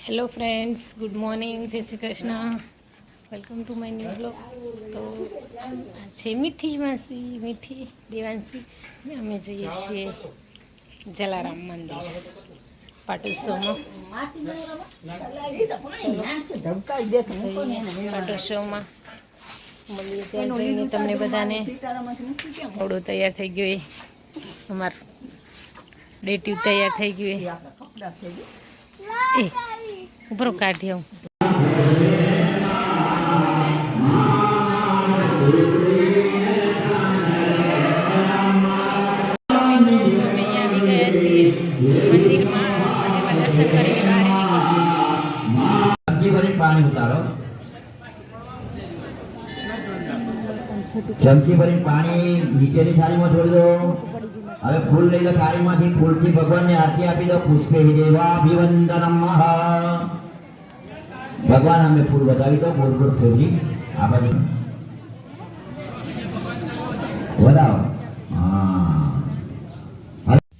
Hello friends, good morning, જય Shri Krishna. Welcome to my new blog. તો આ છે મીઠી માસી, મીઠી દેવાંશી ને અમે જઈએ છીએ જલારામ મંદિર પાટોત્સવમાં. પાટોત્સવમાં મળીએ ત્યાં જઈને તમને બધાને. થોડું તૈયાર થઈ ગયું એ અમારું ડેટ્યુ તૈયાર થઈ ગયું એ ઉપર કાઢી આવું. ચમચી ભરી પાણી નીચેની થાળીમાં છોડી દો. હવે ફૂલ લઈ લો થાળીમાંથી. ફૂલથી ભગવાનને આરતી આપી દો. પુષ્પે દેવાભિવંદનમ. ભગવાન અમે ફૂલ બતાવી દો. ગોળ ગોળ ફેરવી આ બાજુ વધાવો.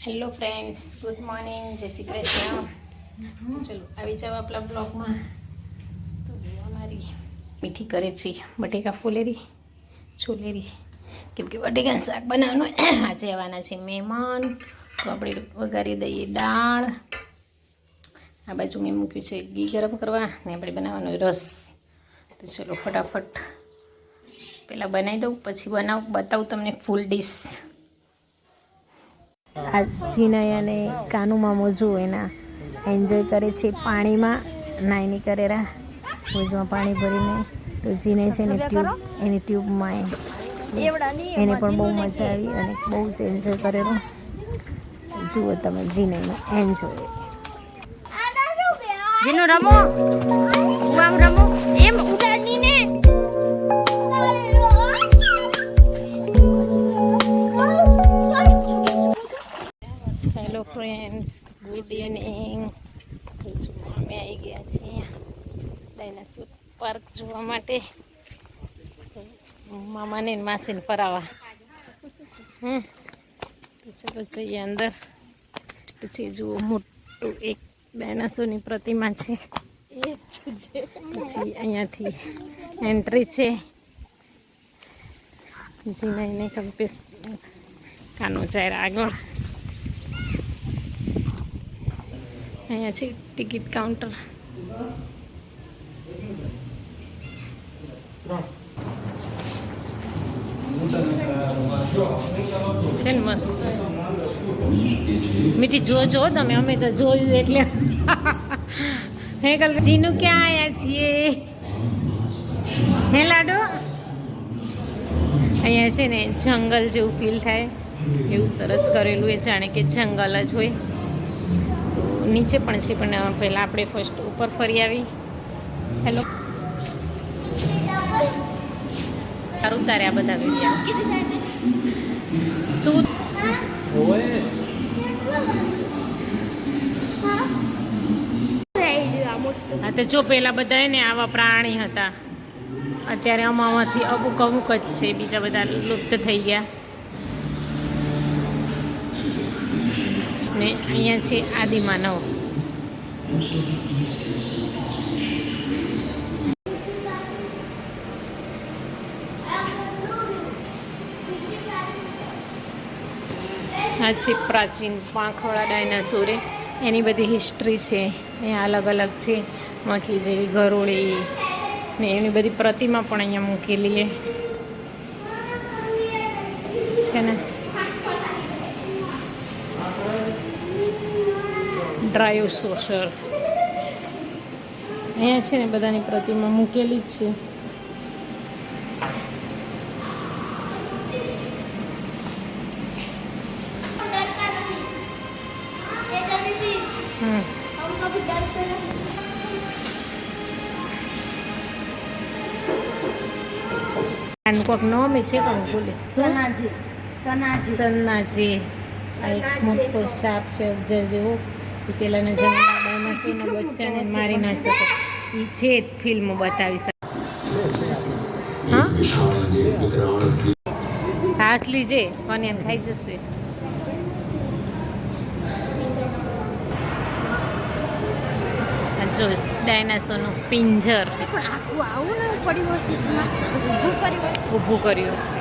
હેલો ફ્રેન્ડ્સ, ગુડ મોર્નિંગ, જય શ્રી કૃષ્ણ. ચલો આવી જાઓ આપણા બ્લોગમાં. તો અમારી મીઠી કરે છે બટેકા ફોલેરી છોલેરી, કેમ કે બટેકાનું શાક બનાવવાનું. આજે આવવાના છે મહેમાન, તો આપણે વઘારી દઈએ દાળ. આ બાજુ મેં મૂક્યું છે ઘી ગરમ કરવા ને આપણે બનાવવાનો રસ. તો ચલો ફટાફટ પહેલાં બનાવી દઉં, પછી બતાવું તમને ફૂલ ડીશ. આ જીનય અને કાનુ મામો જુઓ એના એન્જોય કરે છે પાણીમાં. નાઈની કરેરા રોજમાં પાણી ભરીને. તો જીને છે ને એની ટ્યુબમાં એને પણ બહુ મજા આવી અને બહુ જ એન્જોય કરેલો. જુઓ તમે જીનેનો એન્જોય. જીનો રમો, આમ રમો, એમ ઉડાડની ને. Hello friends, good evening. અમે આવી ગયા છીએ ડાયનાસોર પાર્ક જોવા માટે. મામાને માસીને ફરાવા. તો ચલો જઈએ અંદર. પછી જુઓ મોટું એક ડાયનાસોરની પ્રતિમા છે. પછી અહીંયાથી એન્ટ્રી છે. જીનાઈને કલ્પેશ કાનો ચાર આગળ. અહીંયા છે ટિકિટ કાઉન્ટર. છે ને મસ્ત. મીઠી જો તમે, અમે તો જોયું એટલે. હે કલ્પજીનું ક્યાં આવ્યા છીએ? હે લાડો, અહીંયા છે ને જંગલ જેવું ફીલ થાય એવું સરસ કરેલું. એ જાણે કે જંગલ જ હોય. તો નીચે પણ છે, પણ પહેલાં આપણે ફર્સ્ટ ઉપર ફરી આવી. હેલો, સારું તારે આ બધા વિડીયો તું. હા તો જો પેલા બધા ને આવા પ્રાણી હતા. અત્યારે આમાંથી અમુક અમુક જ છે, બીજા બધા લુપ્ત થઈ ગયા. ને અહીંયા છે આદિમાનવ. આ છે પ્રાચીન પાંખવાળા ડાયનાસોરે. એની બધી હિસ્ટ્રી છે અહીંયા અલગ અલગ છે. માખી જેવી ગરોળી ને એની બધી પ્રતિમા પણ અહીંયા મૂકેલી છે ને. ડ્રાયોસોસર અહીંયા છે ને બધાની પ્રતિમા મૂકેલી જ છે. કોઈક નામ છે પણ ભૂલે. સનાજી. આ એક મોટો સાપ છે અજર જેવો. એ પેલાના જમાના ડાયનાસોરના બચ્ચાને મારી નાખતો હતો. એ છે ફિલ્મ બતાવી શકે. હા અસલી છે, કોને ખાઈ જશે. જો ડાયનાસોરનું પિંજર પણ આખું આવું ને પડ્યું હશે શીશમાં ઊભું કર્યું હશે. ઊભું કર્યું હશે.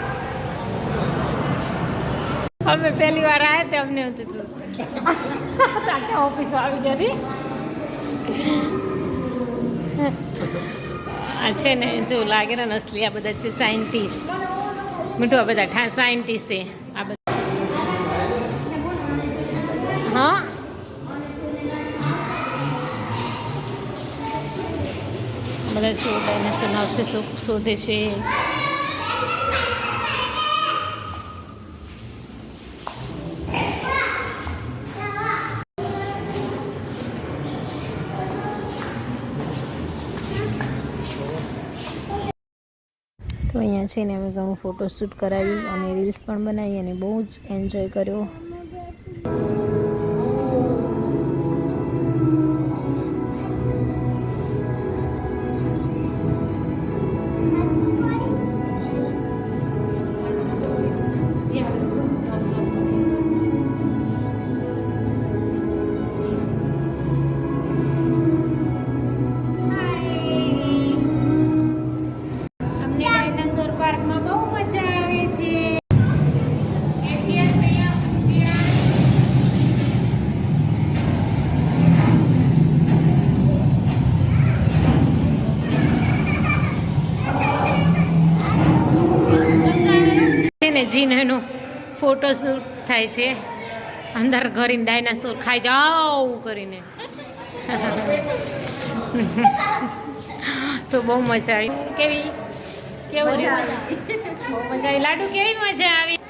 અમે પહેલી વાર આવ્યા તે અમને હતું ઓફિસ આવી જતી. આ છે ને જો લાગે ને અસલી આ બધા છે સાયન્ટિસ્ટ. મીઠું આ બધા સાયન્ટિસ્ટ છે આ બધા. હા બધા જો ડાયનાસોર અવશેષો શોધે છે. તો અહીંયા છે ને અમે ઘણું ફોટોશૂટ કરાવ્યું અને રીલ્સ પણ બનાવી અને બહુ જ એન્જોય કર્યો. જીનનો ફોટોશૂટ થાય છે અંદર કરીને ડાયનાસોર ખાઈ જાવ કરીને. તો બહુ મજા આવી. કેવું રહ્યું? બહુ મજા આવી. લાડુ કેવી મજા આવી?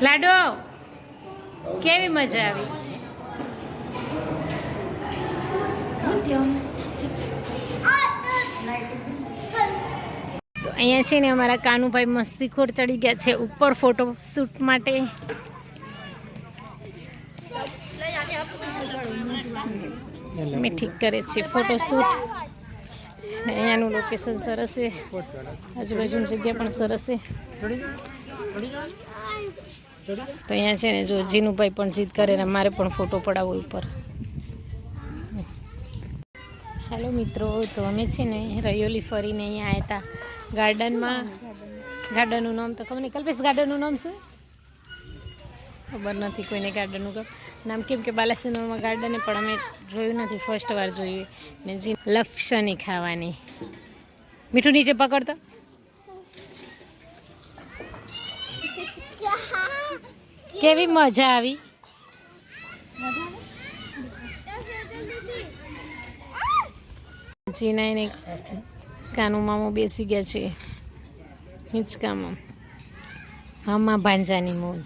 લાડુ કેવી મજા આવી? તો અહીંયા છે ને અમારા કાનુભાઈ મસ્તીખોર ચડી ગયા છે ઉપર ફોટો શૂટ માટે. મેં ઠીક કરે છે ફોટો શૂટ. અહીંયાનું લોકેશન સરસ છે, આજુબાજુની જગ્યા પણ સરસ છે. તો અહીંયા છે ને જો જીનુભાઈ પણ જીદ કરે ને મારે પણ ફોટો પડાવવો ઉપર. હેલો મિત્રો, તો અમે છે ને રયોલી ફરીને અહીંયા આવ્યા હતા ગાર્ડનમાં. ગાર્ડનનું નામ તો ખબર નહીં. કલ્પેશ ગાર્ડનનું નામ શું? ખબર નથી કોઈને ગાર્ડનનું નામ, કેમ કે બાલાસિનોરમાં ગાર્ડન પણ અમે જોયું નથી, ફર્સ્ટ વાર જોયું. ને જી લપસણી ખાવાની. મીઠું નીચે પકડતો. કેવી મજા આવી? જીના એને કાનું મામો બેસી ગયા છે હિંચકામાં. હામાં ભાંજાની મોજ.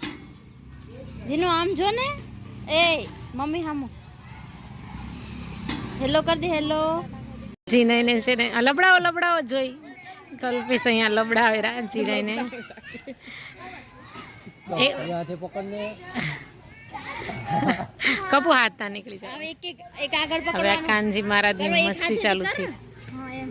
જીનું આમ જો ને, એ મમ્મી હામો હેલો કર દે. હેલો જીના એને છે ને લબડાવો જોઈ. કલ્પેશ અહીંયા લબડાવે રા જીનાને. કપુ હાથ ના નીકળી જાય. એક આગળ હવે આ પકડવાનું. કાનજી મહારાજની મસ્તી ચાલુ થઈ. હા એમ.